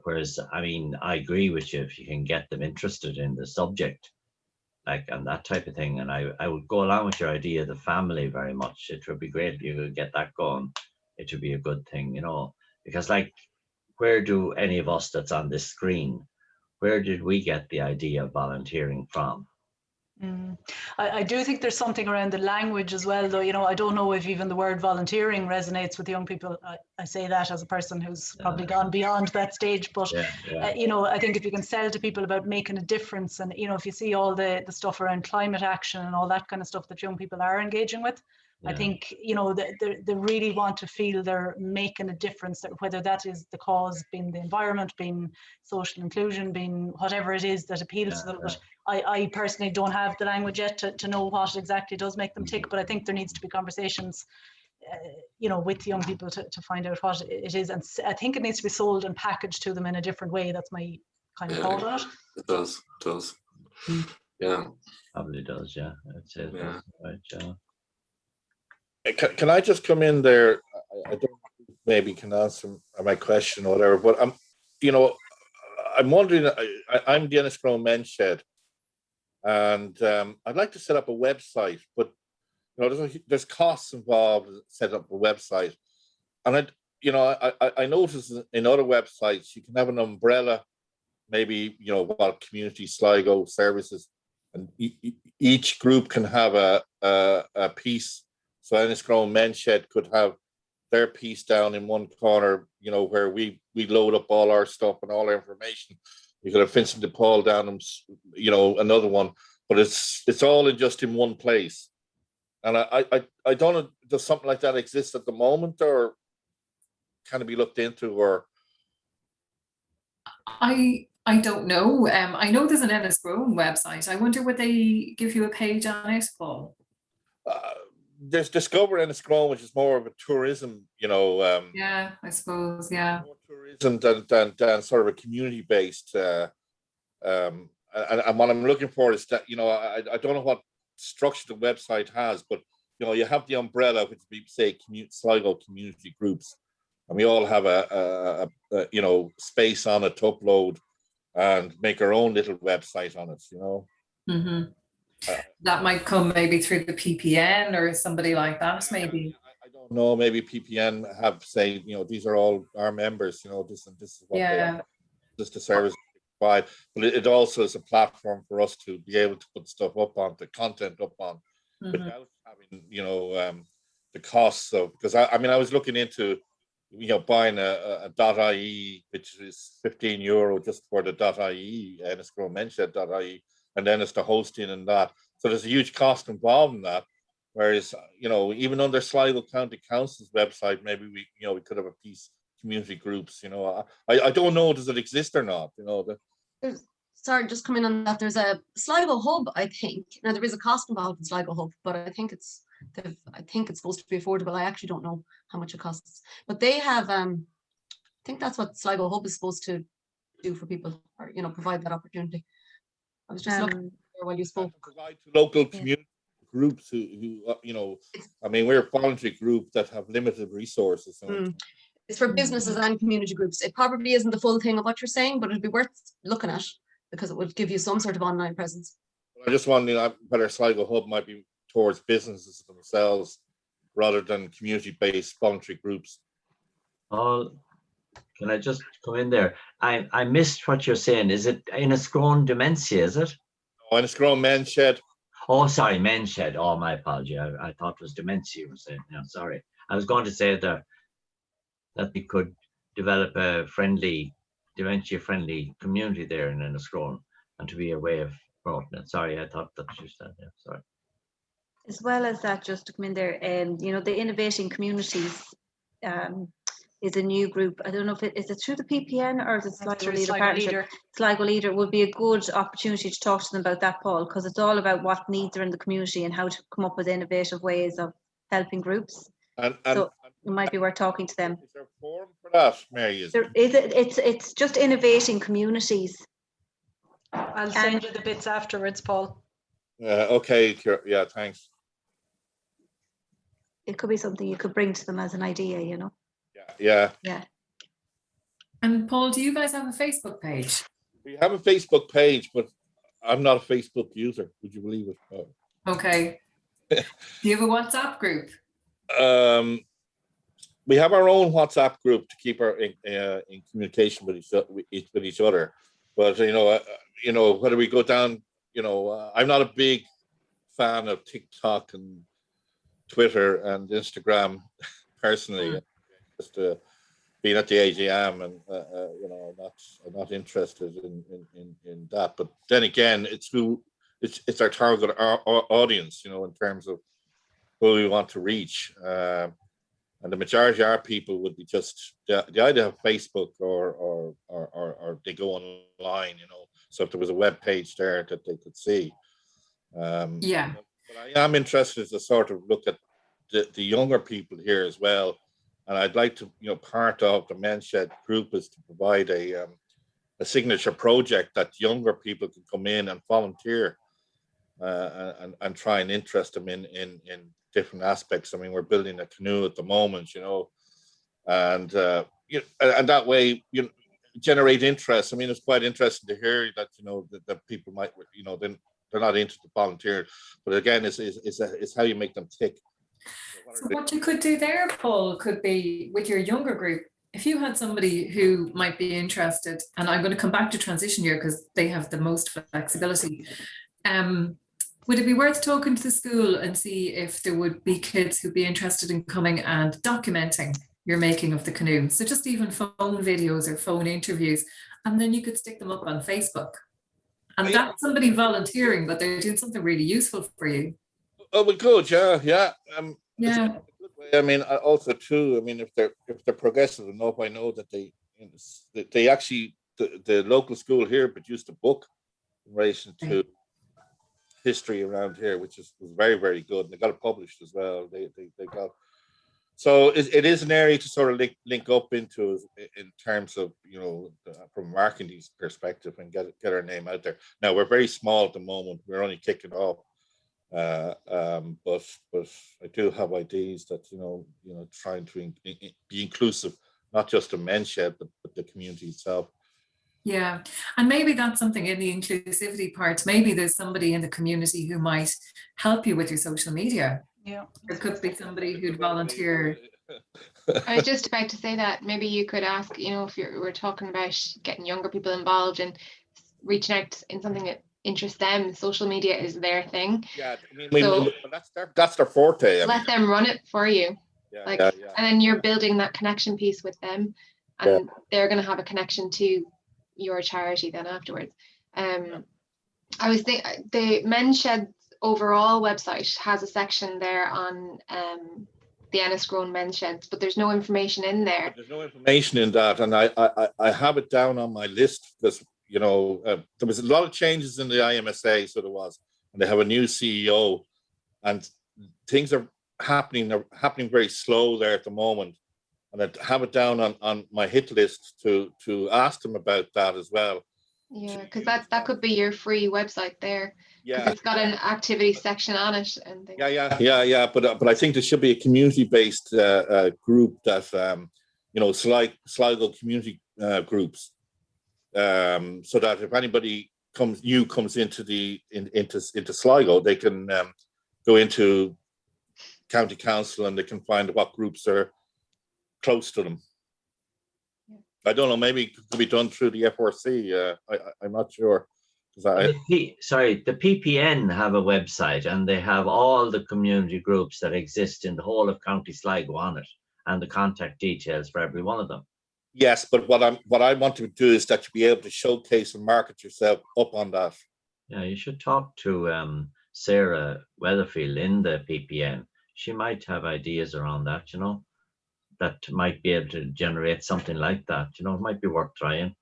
Whereas, I mean, I agree with you if you can get them interested in the subject, like, and that type of thing. And I would go along with your idea of the family very much. It would be great if you could get that going. It would be a good thing, you know, because like, where do any of us that's on this screen, where did we get the idea of volunteering from? I do think there's something around the language as well, though. You know, I don't know if even the word volunteering resonates with young people. I say that as a person who's probably gone beyond that stage, but you know, I think if you can sell to people about making a difference, and you know, if you see all the stuff around climate action and all that kind of stuff that young people are engaging with, I think, you know, they really want to feel they're making a difference, whether that is the cause being the environment, being social inclusion, being whatever it is that appeals to them. But I personally don't have the language yet to know what exactly does make them tick, but I think there needs to be conversations, you know, with young people to find out what it is. And I think it needs to be sold and packaged to them in a different way. That's my kind of hold on it. It does. Yeah. Probably does, yeah. I'd say Yeah. right, yeah. Can I just come in there? I don't maybe can answer my question or whatever, but I'm wondering. I'm Dennis Crone Men's Shed, and I'd like to set up a website, but there's costs involved in setting up a website, and I notice in other websites you can have an umbrella, maybe community SLigo services, and each group can have a piece. So Enniscrone Men's Shed could have their piece down in one corner, where we load up all our stuff and all our information. You could have Vincent de Paul down and another one, but it's all just in one place. And I don't know, does something like that exist at the moment, or can it be looked into? Or I don't know. I know there's an Enniscrone website. I wonder would they give you a page on it, Paul? There's Discover Enniscrone, which is more of a tourism, yeah, I suppose, yeah. more tourism than sort of a community-based. And what I'm looking for is that, I don't know what structure the website has, but you have the umbrella, which we say SLigo community groups, and we all have a space on it to upload and make our own little website on it. Mm-hmm. That might come maybe through the PPN or somebody like that, maybe. I don't know. Maybe PPN have say, these are all our members. This is what they are. This is the service we provide. But it also is a platform for us to be able to put stuff up on, the content up on, without having the costs of. Because I was looking into buying a .ie, which is €15 just for the .ie, Enniscrone Men's Shed .ie. And then it's the hosting and that. So there's a huge cost involved in that. Whereas, even under Sligo County Council's website, maybe we could have a piece, community groups, I don't know, does it exist or not? Sorry, just coming on that. There's a Sligo Hub, I think. Now there is a cost involved in Sligo Hub, but I think it's supposed to be affordable. I actually don't know how much it costs. But they have I think that's what Sligo Hub is supposed to do for people, or provide that opportunity. I was just looking while you spoke. Provide to local community groups who we're a voluntary group that have limited resources. So. It's for businesses and community groups. It probably isn't the full thing of what you're saying, but it'd be worth looking at because it would give you some sort of online presence. I just wonder whether Sligo Hub might be towards businesses themselves rather than community-based voluntary groups. Can I just come in there? I missed what you're saying. Is it Enniscrone Dementia, is it? Oh, Enniscrone Men's Shed. Oh, sorry, Men's Shed. Oh, my apology. I thought it was Dementia you were saying. Yeah, sorry. I was going to say that we could develop a dementia-friendly community there in Enniscrone, and to be a way of promoting it. Sorry, I thought that you said that. Sorry. As well as that, just to come in there, the Innovating Communities is a new group. I don't know if is it through the PPN or is it Sligo Leader Partnership? Sligo Leader would be a good opportunity to talk to them about that, Paul, because it's all about what needs are in the community and how to come up with innovative ways of helping groups. So it might be worth talking to them. Is there a forum for that, Mary? It's just Innovating Communities. I'll send you the bits afterwards, Paul. Okay, yeah, thanks. It could be something you could bring to them as an idea, Yeah. And Paul, do you guys have a Facebook page? We have a Facebook page, but I'm not a Facebook user. Would you believe it? Okay. Do you have a WhatsApp group? We have our own WhatsApp group to keep our in communication with each other. But whether we go down, I'm not a big fan of TikTok and Twitter and Instagram personally. Just being at the AGM, and I'm not interested in that. But then again, it's our target audience, in terms of who we want to reach. And the majority of our people would be just the idea of Facebook or they go online, So if there was a web page there that they could see. But I am interested to sort of look at the younger people here as well. And I'd like to, part of the Men's Shed group is to provide a signature project that younger people can come in and volunteer and try and interest them in different aspects. I mean, we're building a canoe at the moment, you know, and and that way, you know, generate interest. I mean, it's quite interesting to hear that, you know, that people might, you know, they're not into the volunteer, but again, it's how you make them tick. So what you could do there, Paul, could be with your younger group, if you had somebody who might be interested, and I'm going to come back to transition year because they have the most flexibility. Would it be worth talking to the school and see if there would be kids who'd be interested in coming and documenting your making of the canoe? So just even phone videos or phone interviews, and then you could stick them up on Facebook. And that's somebody volunteering, but they're doing something really useful for you. Oh, we could, yeah. Yeah. I mean, also too, I mean, if they're progressive enough, I know that they actually, the local school here produced a book in relation to history around here, which was very, very good, and they got it published as well. They got, so it is an area to sort of link up into in terms of, you know, from a marketing perspective, and get our name out there. Now we're very small at the moment; we're only kicking off, but I do have ideas that you know, trying to be inclusive, not just the men's shed, but the community itself. Yeah, and maybe that's something in the inclusivity part. Maybe there's somebody in the community who might help you with your social media. Yeah, there could be somebody who'd volunteer. I was just about to say that maybe you could ask, you know, if we're talking about getting younger people involved and reaching out in something that interests them, social media is their thing. Yeah, I mean, so that's their forte. Let them run it for you. And then you're building that connection piece with them, and they're going to have a connection to your charity then afterwards. I was thinking the Men's Shed overall website has a section there on the Enniscrone Men's Sheds, but there's no information in there. There's no information in that, and I have it down on my list because, you know, there was a lot of changes in the IMSA, so there was, and they have a new CEO, and things are happening very slow there at the moment. And I have it down on my hit list to ask them about that as well. Yeah, because that could be your free website there. Yeah, it's got an activity section on it and things. Yeah. But I think there should be a community-based group that you know, SLigo community groups, so that if anybody comes into into SLigo, they can go into county council and they can find what groups are close to them. I don't know, maybe it could be done through the FRC. I'm not sure. The PPN have a website, and they have all the community groups that exist in the whole of County Sligo on it, and the contact details for every one of them. Yes, but what I want to do is that you be able to showcase and market yourself up on that. Yeah, you should talk to Sarah Weatherfield in the PPN. She might have ideas around that, you know, that might be able to generate something like that. You know, it might be worth trying.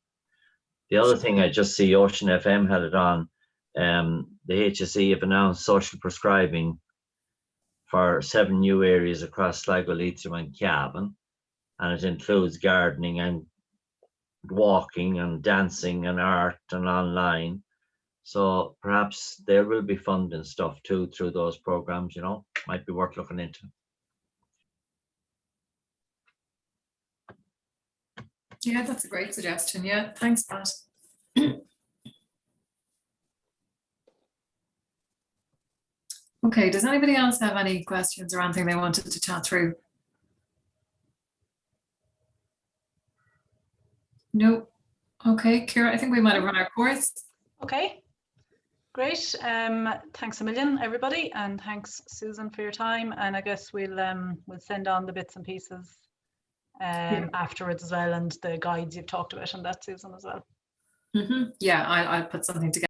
The other thing, I just see Ocean FM had it on. The HSE have announced social prescribing for 7 new areas across Sligo, Leitrim and Cavan. And it includes gardening and walking and dancing and art and online. So perhaps there will be funding stuff too through those programs, you know, might be worth looking into. Yeah, that's a great suggestion. Yeah, thanks, Pat. Okay, does anybody else have any questions or anything they wanted to chat through? No. Okay, Ciara, I think we might have run our course. Okay, great. Thanks a million, everybody, and thanks, Susan, for your time. And I guess we'll send on the bits and pieces afterwards as well, and the guides you've talked about on that, Susan, as well. Yeah, I'll put something together.